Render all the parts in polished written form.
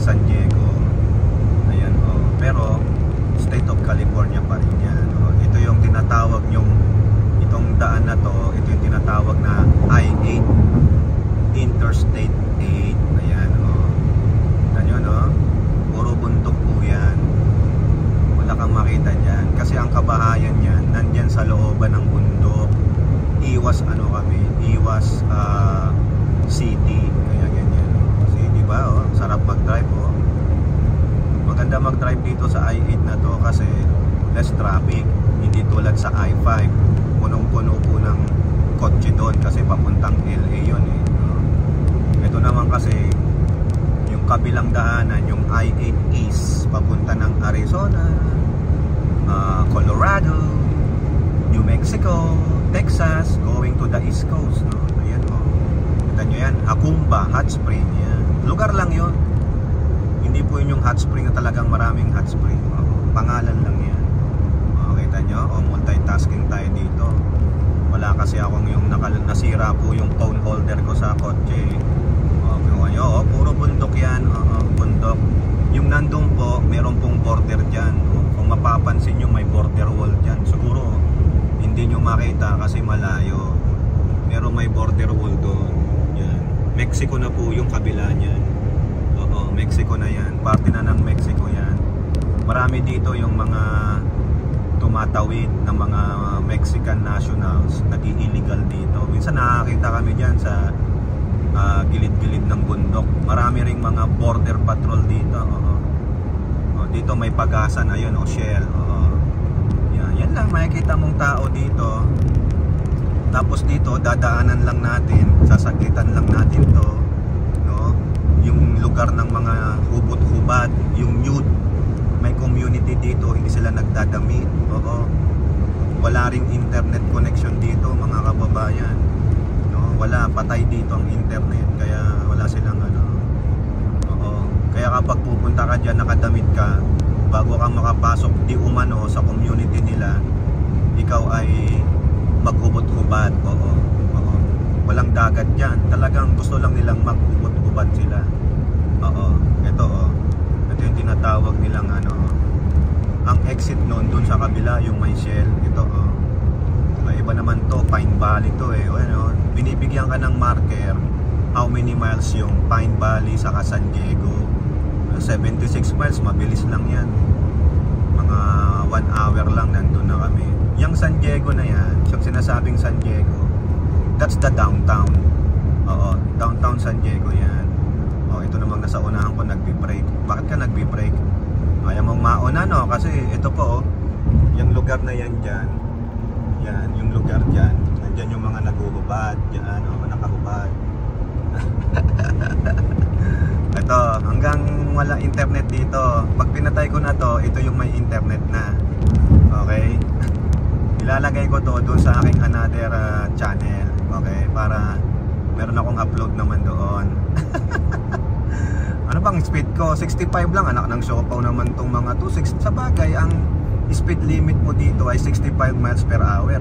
San Diego. Ayan, oh. Pero State of California pa rin yan, oh. Ito yung tinatawag itong daan na to, ito yung tinatawag na I-8, Interstate 8. Ayan, oh. Ganyan, oh. Puro bundok po yan. Wala kang makita dyan kasi ang kabahayan yan nandyan sa looban ng bundok. Iwas kami, Iwas City. Kaya ganyan. Kasi diba, oh, sarap mag-drive, oh. Maganda mag-drive dito sa I-8 na to kasi less traffic. Hindi tulad sa I-5, punong-puno po ng kotse doon kasi papuntang LA yun, eh. Ito naman kasi yung kabilang daanan, yung I-8 East papunta ng Arizona, Colorado, New Mexico, Texas, going to the East Coast, no? Ayan, oh. Kita nyo yan, Acumba Hot Spring yan. Lugar lang yun. Hindi po yun yung hot spring na talagang maraming hot spring, oh. Pangalan lang yan, oh. Kita nyo, oh, multitasking tayo dito. Wala kasi akong yung nasira po yung phone holder ko sa kotse, oh. Oh, puro bundok yan, oh, bundok. Yung nandun po, meron pong border dyan, oh. Kung mapapansin nyo, may border wall dyan. Siguro hindi nyo makita kasi malayo, pero may border wall doon. Yan. Mexico na po yung kabila niyan. Oo, Mexico na yan. Parte na ng Mexico yan. Marami dito yung mga tumatawid ng mga Mexican nationals, nag-illegal dito. Minsan nakakita kami dyan sa gilid-gilid ng bundok. Marami ring mga border patrol dito. Oo. Dito may Pagasan, ayun, o Shell. Oo. Yan lang makikita mong tao dito. Tapos dito dadaanan lang natin, sasaglitan lang natin to, no? Yung lugar ng mga hubot-hubad, yung nude. May community dito, hindi sila nagdadamit. Oo. Wala ring internet connection dito, mga kababayan, no? Wala, patay dito ang internet, kaya wala silang Oo. Kaya kapag pupunta ka dyan, nakadamit ka, bago kang makapasok di umano sa community nila, ikaw ay maghubot-hubad. Oo. Oo. Walang dagat dyan. Talagang gusto lang nilang maghubot-hubad sila. Oo. Ito, oh. Ito yung tinatawag nilang ang exit noon dun sa kabila, yung may Shell. Ito, oh. Iba naman to, Pine Valley to, eh. Binibigyan ka ng marker how many miles yung Pine Valley saka San Diego. 76 miles, mabilis lang yan. Mga 1 hour lang nandun na kami. Yung San Diego na yan, yung sinasabing San Diego, that's the downtown. Oo, downtown San Diego yan. Oh, ito namang nasa unahan ko nagbi-brake. Bakit ka nagbi-brake? Ayaw mong mauna, no? Kasi ito po, yung lugar na yan dyan. Yan, yung lugar dyan. Nandyan yung mga naguhubad. Yan, nakahubad. Ito, hanggang wala internet dito. Pag pinatay ko na to, ito yung may internet na. Okay? Ilalagay ko to doon sa aking another channel. Okay? Para meron akong upload naman doon. Ano bang speed ko? 65 lang. Anak ng siopaw naman tong mga to. Sa bagay, ang speed limit mo dito ay 65 miles per hour.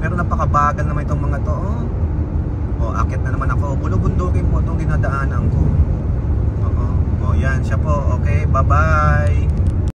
Pero napakabagal naman itong mga to. Oh, akit na naman ako. Bulubundukin po itong dinadaanan ko. Oo. Oh, yan siya po. Okay, bye-bye.